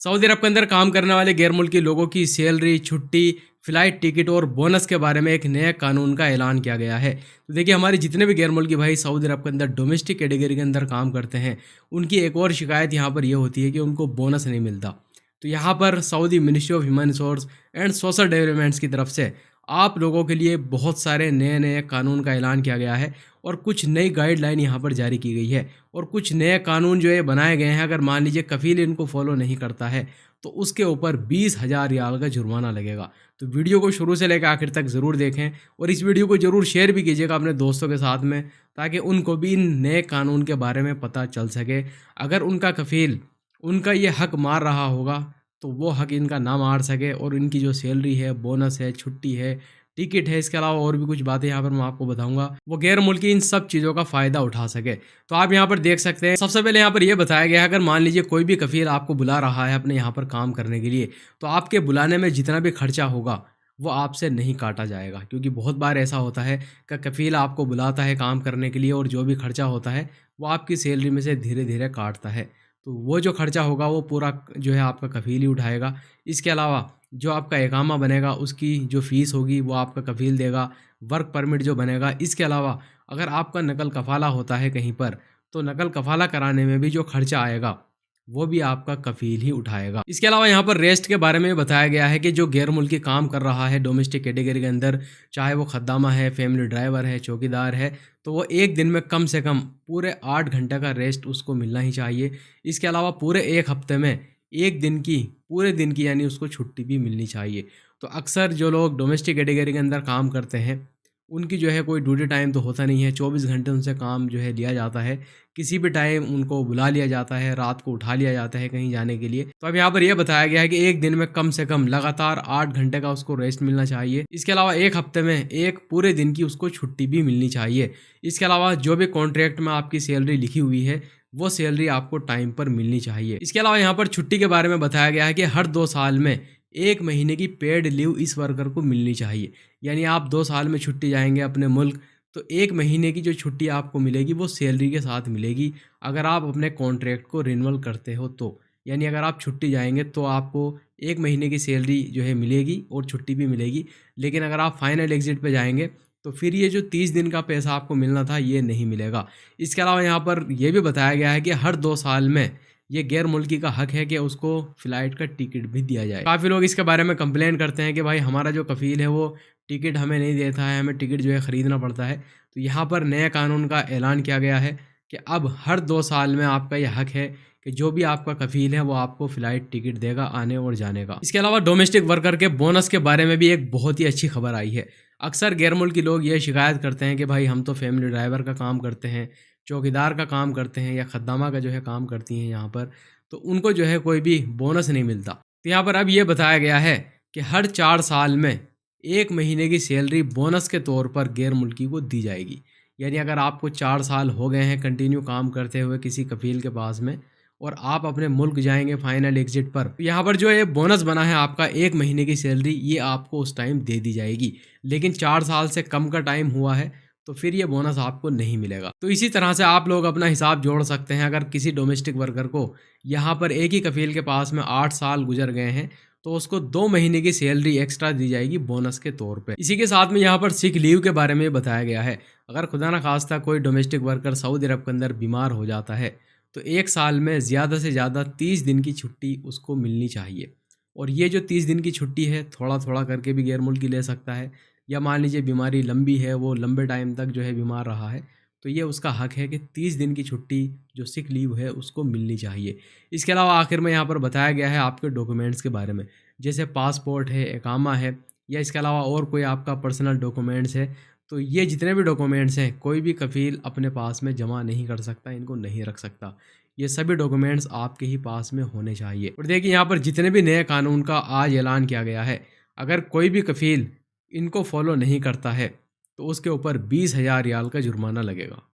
Saudi अरब के अंदर काम करने वाले गैर मुल्की लोगों की सैलरी, छुट्टी, फ्लाइट टिकट और बोनस के बारे में एक नए कानून का ऐलान किया गया है। तो देखिए, हमारे जितने भी गैर मुल्की भाई सऊदी अरब के अंदर डोमेस्टिक कैटेगरी के अंदर काम करते हैं, उनकी एक और शिकायत यहाँ पर यह होती है कि उनको बोनस नहीं मिलता। तो यहाँ पर Saudi ministry of human resource and social developments की तरफ से आप लोगों के लिए बहुत सारे नए नए कानून का ऐलान किया गया है और कुछ नई गाइडलाइन यहाँ पर जारी की गई है और कुछ नए कानून जो है बनाए गए हैं। अगर मान लीजिए कफील इनको फॉलो नहीं करता है तो उसके ऊपर 20,000 रियाल का जुर्माना लगेगा। तो वीडियो को शुरू से लेकर आखिर तक ज़रूर देखें और इस वीडियो को ज़रूर शेयर भी कीजिएगा अपने दोस्तों के साथ में, ताकि उनको भी इन नए कानून के बारे में पता चल सके। अगर उनका कफील उनका ये हक मार रहा होगा तो वो हक इनका ना मार सके और इनकी जो सैलरी है, बोनस है, छुट्टी है, टिकट है, इसके अलावा और भी कुछ बातें यहाँ पर मैं आपको बताऊंगा, वो गैर मुल्की इन सब चीज़ों का फ़ायदा उठा सके। तो आप यहाँ पर देख सकते हैं, सबसे पहले यहाँ पर यह बताया गया है, अगर मान लीजिए कोई भी कफील आपको बुला रहा है अपने यहाँ पर काम करने के लिए, तो आपके बुलाने में जितना भी खर्चा होगा वो आपसे नहीं काटा जाएगा। क्योंकि बहुत बार ऐसा होता है कि कफील आपको बुलाता है काम करने के लिए और जो भी खर्चा होता है वो आपकी सैलरी में से धीरे धीरे काटता है। तो वो जो खर्चा होगा वो पूरा जो है आपका कफील ही उठाएगा। इसके अलावा जो आपका इकामा बनेगा उसकी जो फ़ीस होगी वो आपका कफील देगा। वर्क परमिट जो बनेगा, इसके अलावा अगर आपका नकल कफ़ाला होता है कहीं पर, तो नकल कफ़ाला कराने में भी जो खर्चा आएगा वो भी आपका कफील ही उठाएगा। इसके अलावा यहाँ पर रेस्ट के बारे में बताया गया है कि जो गैर मुल्की काम कर रहा है डोमेस्टिक कैटेगरी के अंदर, चाहे वो खद्दामा है, फैमिली ड्राइवर है, चौकीदार है, तो वो एक दिन में कम से कम पूरे 8 घंटे का रेस्ट उसको मिलना ही चाहिए। इसके अलावा पूरे एक हफ्ते में एक दिन की, पूरे दिन की यानी उसको छुट्टी भी मिलनी चाहिए। तो अक्सर जो लोग डोमेस्टिक कैटेगरी के अंदर काम करते हैं उनकी जो है कोई ड्यूटी टाइम तो होता नहीं है, 24 घंटे उनसे काम जो है लिया जाता है। किसी भी टाइम उनको बुला लिया जाता है, रात को उठा लिया जाता है कहीं जाने के लिए। तो अब यहाँ पर यह बताया गया है कि एक दिन में कम से कम लगातार 8 घंटे का उसको रेस्ट मिलना चाहिए। इसके अलावा एक हफ्ते में एक पूरे दिन की उसको छुट्टी भी मिलनी चाहिए। इसके अलावा जो भी कॉन्ट्रैक्ट में आपकी सैलरी लिखी हुई है वो सैलरी आपको टाइम पर मिलनी चाहिए। इसके अलावा यहाँ पर छुट्टी के बारे में बताया गया है कि हर 2 साल में 1 महीने की पेड लीव इस वर्कर को मिलनी चाहिए। यानी आप 2 साल में छुट्टी जाएंगे अपने मुल्क, तो 1 महीने की जो छुट्टी आपको मिलेगी वो सैलरी के साथ मिलेगी। अगर आप अपने कॉन्ट्रैक्ट को रिन्यूअल करते हो तो, यानी अगर आप छुट्टी जाएंगे तो आपको 1 महीने की सैलरी जो है मिलेगी और छुट्टी भी मिलेगी। लेकिन अगर आप फाइनल एग्जिट पे जाएंगे तो फिर ये जो 30 दिन का पैसा आपको मिलना था ये नहीं मिलेगा। इसके अलावा यहाँ पर यह भी बताया गया है कि हर 2 साल में ये गैर मुल्की का हक है कि उसको फ़्लाइट का टिकट भी दिया जाए। काफ़ी लोग इसके बारे में कंप्लेन करते हैं कि भाई हमारा जो कफ़ील है वो टिकट हमें नहीं देता है, हमें टिकट जो है ख़रीदना पड़ता है। तो यहाँ पर नए कानून का ऐलान किया गया है कि अब हर 2 साल में आपका यह हक है कि जो भी आपका कफ़ील है वो आपको फ़्लाइट टिकट देगा आने और जाने का। इसके अलावा डोमेस्टिक वर्कर के बोनस के बारे में भी एक बहुत ही अच्छी खबर आई है। अक्सर गैर मुल्की लोग ये शिकायत करते हैं कि भाई हम तो फैमिली ड्राइवर का काम करते हैं, चौकीदार का काम करते हैं या खद्दामा का जो है काम करती हैं यहाँ पर, तो उनको जो है कोई भी बोनस नहीं मिलता। तो यहाँ पर अब ये बताया गया है कि हर 4 साल में 1 महीने की सैलरी बोनस के तौर पर गैर मुल्की को दी जाएगी। यानी अगर आपको 4 साल हो गए हैं कंटिन्यू काम करते हुए किसी कफील के पास में और आप अपने मुल्क जाएंगे फाइनल एग्जिट पर, तो यहाँ पर जो ये बोनस बना है आपका 1 महीने की सैलरी, ये आपको उस टाइम दे दी जाएगी। लेकिन 4 साल से कम का टाइम हुआ है तो फिर ये बोनस आपको नहीं मिलेगा। तो इसी तरह से आप लोग अपना हिसाब जोड़ सकते हैं। अगर किसी डोमेस्टिक वर्कर को यहाँ पर एक ही कफील के पास में 8 साल गुजर गए हैं तो उसको 2 महीने की सैलरी एक्स्ट्रा दी जाएगी बोनस के तौर पे। इसी के साथ में यहाँ पर सिक लीव के बारे में बताया गया है। अगर खुदा न खास्ता कोई डोमेस्टिक वर्कर सऊदी अरब के अंदर बीमार हो जाता है तो 1 साल में ज़्यादा से ज़्यादा 30 दिन की छुट्टी उसको मिलनी चाहिए। और ये जो 30 दिन की छुट्टी है थोड़ा थोड़ा करके भी गैर मुल्की ले सकता है, या मान लीजिए बीमारी लंबी है, वो लंबे टाइम तक जो है बीमार रहा है, तो ये उसका हक है कि 30 दिन की छुट्टी जो सिक लीव है उसको मिलनी चाहिए। इसके अलावा आखिर में यहाँ पर बताया गया है आपके डॉक्यूमेंट्स के बारे में, जैसे पासपोर्ट है, इकामा है, या इसके अलावा और कोई आपका पर्सनल डॉक्यूमेंट्स है। तो ये जितने भी डॉक्यूमेंट्स हैं कोई भी कफील अपने पास में जमा नहीं कर सकता, इनको नहीं रख सकता। ये सभी डॉक्यूमेंट्स आपके ही पास में होने चाहिए। और देखिए यहाँ पर जितने भी नए कानून का आज ऐलान किया गया है, अगर कोई भी कफील इनको फॉलो नहीं करता है तो उसके ऊपर 20,000 रियाल का जुर्माना लगेगा।